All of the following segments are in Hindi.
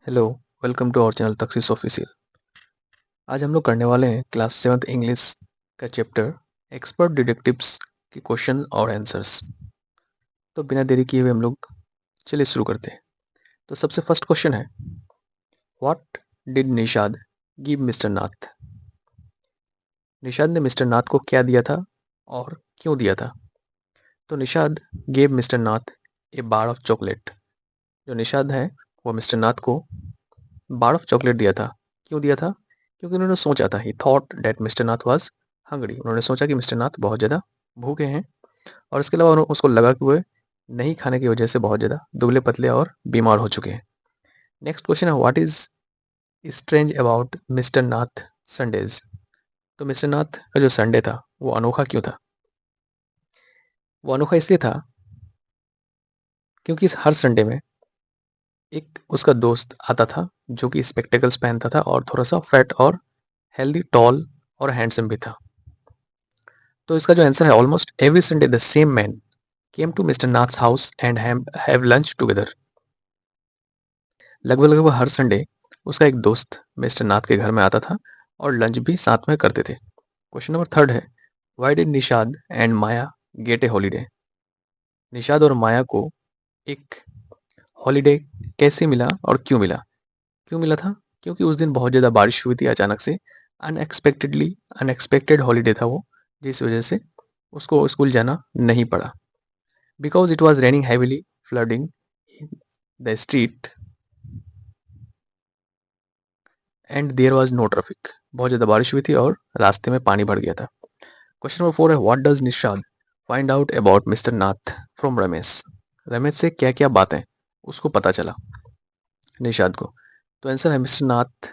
Hello, welcome to our channel Takhsees official. आज हम लोग करने वाले हैं क्लास 7th इंग्लिश का चैप्टर एक्सपर्ट डिटेक्टिव्स के क्वेश्चन और आंसर्स। तो बिना देरी किए हुए हम लोग चलिए शुरू करते हैं। तो सबसे फर्स्ट क्वेश्चन है, what did Nishad give mister Nath? Nishad ने मिस्टर नाथ को क्या दिया था और क्यों दिया था? तो Nishad gave mister Nath A bar of chocolate. जो निषाद है वो मिस्टर नाथ को बार ऑफ चॉकलेट दिया था। क्यों दिया था? क्योंकि उन्होंने सोचा था, ही thought that mister Nath was hungry. उन्होंने सोचा कि मिस्टर नाथ बहुत ज़्यादा भूखे हैं और इसके अलावा उसको लगा कि वो नहीं खाने की वजह से बहुत ज़्यादा दुबले पतले और बीमार हो चुके हैं। नेक्स्ट क्वेश्चन है, what is strange about mister Nath Sundays? तो मिस्टर नाथ का जो संडे था वो अनोखा क्यों था? वो अनोखा इसलिए था क्योंकि हर संडे में एक उसका दोस्त आता था जो कि स्पेक्टेकल्स पहनता था और थोड़ा सा फैट और हेल्दी, टॉल और हैंडसम भी था। तो इसका जो आंसर है, almost every Sunday the same man came to mister Nath's house and have lunch together. लगभग लगभग हर संडे उसका एक दोस्त मिस्टर नाथ के घर में आता था और लंच भी साथ में करते थे। क्वेश्चन नंबर थर्ड है, why did Nishad and Maya gate A holiday? Nishad और माया को एक हॉलीडे कैसे मिला और क्यों मिला? क्यों मिला था? क्योंकि उस दिन बहुत ज़्यादा बारिश हुई थी अचानक से। अनएक्सपेक्टेड हॉलीडे था वो, जिस वजह से उसको स्कूल जाना नहीं पड़ा। Because it was raining heavily, flooding the street and there was no traffic. बहुत ज़्यादा बारिश हुई थी और रास्ते में पानी भर गया था। क्वेश्चन नंबर फोर है, what does Nishad find out about mister Nath from Ramesh? Ramesh से क्या क्या बातें उसको पता चला निषाद को? तो आंसर है, mister Nath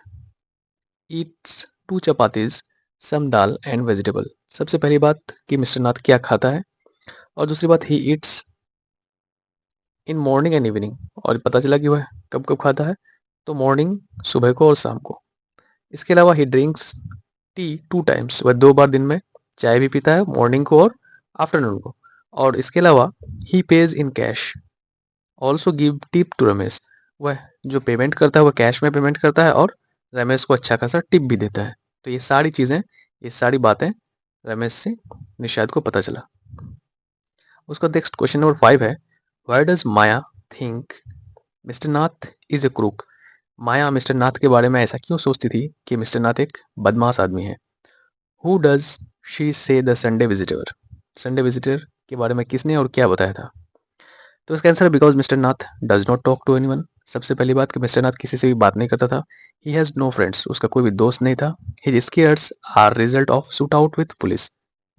eats 2 chapatis, some dal and vegetable. सबसे पहली बात कि मिस्टर नाथ क्या खाता है, और दूसरी बात, he eats in morning and evening. और पता चला कि वह कब कब खाता है, तो मॉर्निंग सुबह को और शाम को। इसके अलावा ही ड्रिंक्स टी 2 टाइम्स, वह 2 बार दिन में चाय भी पीता है, मॉर्निंग को और आफ्टरनून को। और इसके अलावा ही pays in cash, also give tip to Ramesh. वह जो पेमेंट करता है वह कैश में पेमेंट करता है और रमेश को अच्छा खासा टिप भी देता है। तो ये सारी चीज़ें, ये सारी बातें रमेश से निषाद को पता चला। उसका नेक्स्ट क्वेश्चन नंबर 5 है, why does Maya think mister Nath is a crook? Maya mister Nath के बारे में ऐसा क्यों सोचती थी कि मिस्टर नाथ एक बदमाश आदमी है? हु डज शी से the Sunday visitor? Sunday visitor के बारे में किसने और क्या बताया था? तो इसका आंसर है, because mister Nath does not talk to anyone. सबसे पहली बात कि मिस्टर नाथ किसी से भी बात नहीं करता था। ही हैज़ नो फ्रेंड्स, उसका कोई भी दोस्त नहीं था। His scars are result of shoot out with police.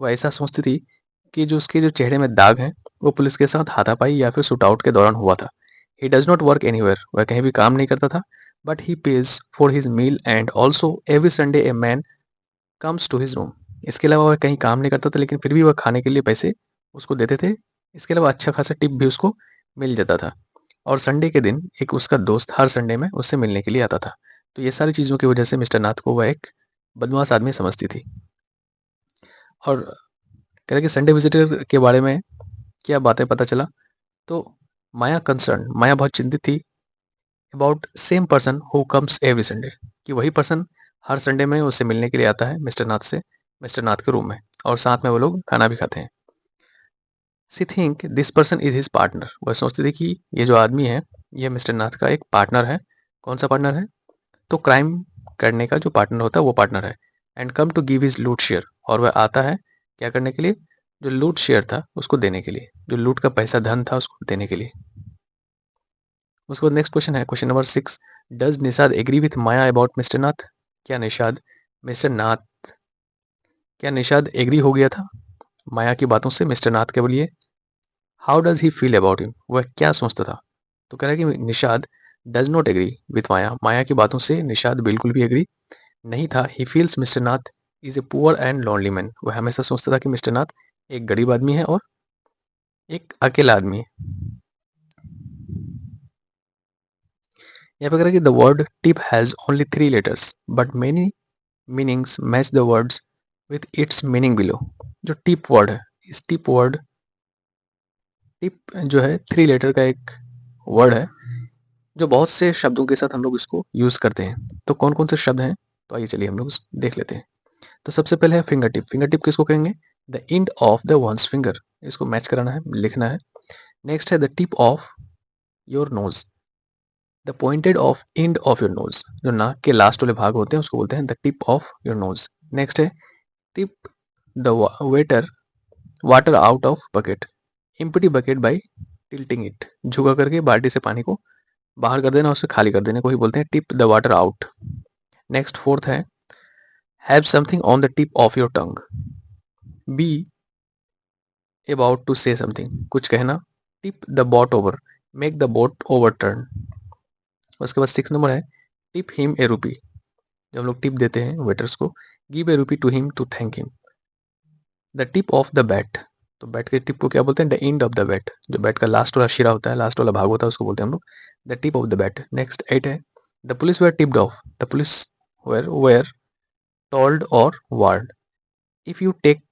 वो ऐसा सोचती थी कि जो उसके जो चेहरे में दाग हैं वो पुलिस के साथ हाथापाई या फिर शूट आउट के दौरान हुआ था। He does not work anywhere, वह कहीं भी काम नहीं करता था। But he pays for his meal and also every Sunday a man comes to his room. इसके अलावा वह कहीं काम नहीं करता था, लेकिन फिर भी वह खाने के लिए पैसे उसको देते थे। इसके अलावा अच्छा खासा टिप भी उसको मिल जाता था। और संडे के दिन एक उसका दोस्त हर संडे में उससे मिलने के लिए आता था। तो ये सारी चीज़ों की वजह से मिस्टर नाथ को वह एक बदमाश आदमी समझती थी। और कह रहे कि संडे विजिटर के बारे में क्या बातें पता चला, तो माया बहुत चिंतित थी about same person who comes every Sunday, कि वही पर्सन हर संडे में उससे मिलने के लिए आता है मिस्टर नाथ से, मिस्टर नाथ के रूम में, और साथ में वो लोग खाना भी खाते हैं। She think this person is his partner, वह सोचती थी कि ये जो आदमी है ये मिस्टर नाथ का एक पार्टनर है। कौन सा पार्टनर है? तो क्राइम करने का जो पार्टनर होता है वो पार्टनर है। And come to give his loot share, और वह आता है क्या करने के लिए? जो लूट शेयर था उसको देने के लिए, जो लूट का पैसा धन था उसको देने के लिए। उसके बाद नेक्स्ट क्वेश्चन है, question number 6, does Nishad agree with Maya about mister Nath? क्या निषाद मिस्टर नाथ क्या निषाद एग्री हो गया था माया की बातों से मिस्टर नाथ के लिए? How does he feel about him, वह क्या सोचता था? तो कह रहा है कि Nishad does not agree with Maya, Maya की बातों से निषाद बिल्कुल भी एग्री नहीं था। He feels mister Nath is a poor and lonely man, वह हमेशा सोचता था कि मिस्टर नाथ एक गरीब आदमी है और एक अकेला आदमी है। यहाँ पे कह रहा है कि the word tip has only 3 letters but many meanings match the words with its meaning below. जो टिप वर्ड है, इस टिप जो है 3 लेटर का एक वर्ड है, जो बहुत से शब्दों के साथ हम लोग इसको यूज़ करते हैं। तो कौन-कौन से शब्द हैं? तो आइए चलिए हम लोग देख लेते हैं। तो सबसे पहले है फिंगर टिप। फिंगर टिप किसको कहेंगे? The end of the one's finger. इसको मैच कराना है, लिखना है। नेक्स्ट है the tip of your nose. The pointed of end of your nose. जो नाक के लास्ट वाले भाग होते हैं उसको बोलते हैं the tip of your nose. Next है tip the water water out of bucket. Empty bucket by tilting it. झुका करके बाल्टी से पानी को बाहर कर देना, उसे खाली कर देने को ही बोलते हैं tip the water out. Next fourth है have something on the tip of your tongue. Be about to say something, कुछ कहना। Tip the boat over, make the boat over turn. उसके बाद 6 नंबर है टिप हिम ए रूपी। जब हम लोग टिप देते हैं वेटर्स को, give a rupee to him to thank him. The tip of the bat, तो बैट के टिप को क्या बोलते हैं? The end of the bat. जो बैट का लास्ट वाला शिरा होता है, लास्ट वाला भाग होता है, उसको बोलते हैं हम लोग the tip of the bat. Next 8 है the police were tipped off. The police were told और warned. If you take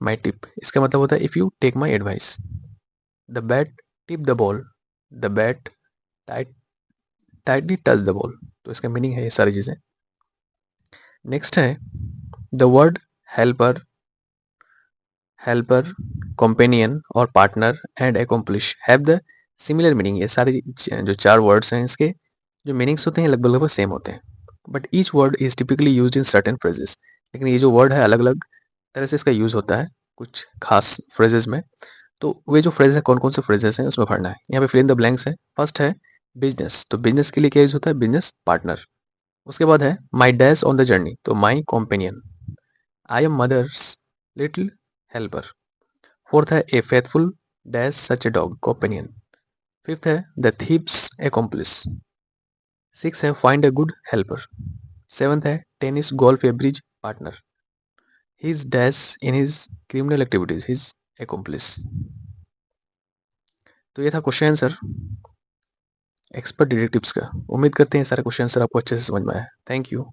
my tip, इसका मतलब होता है if you take my advice. The bat tip the ball. The bat tightly touch the ball. तो इसका मीनिंग है ये सारी चीजें। नेक्स्ट है the word helper, helper, companion और partner and accomplice have the similar meaning. ये सारे जो 4 वर्ड्स हैं, इसके जो मीनिंग्स होते हैं लगभग लगभग सेम होते हैं। But each word is typically used in certain phrases. लेकिन ये जो वर्ड है अलग अलग तरह से इसका यूज होता है कुछ खास फ्रेजेस में। तो वे जो फ्रेज है कौन कौन से फ्रेजेस हैं उसमें पढ़ना है। यहाँ पे फिल इन द ब्लैंक्स है। फर्स्ट है बिजनेस, तो बिजनेस के लिए क्या यूज होता है? Business partner. उसके बाद है my dash on the journey, तो my companion. I am mother's little helper. Fourth है a faithful dash such a dog, companion. Fifth है द थीप्स accomplice। सिक्स है find a good helper. Seventh है tennis golf average partner. His dash in his criminal activities, his accomplice। तो ये था क्वेश्चन आंसर एक्सपर्ट डिटेक्टिव्स का। उम्मीद करते हैं सारे क्वेश्चन आंसर आपको अच्छे से समझ में आया। Thank you.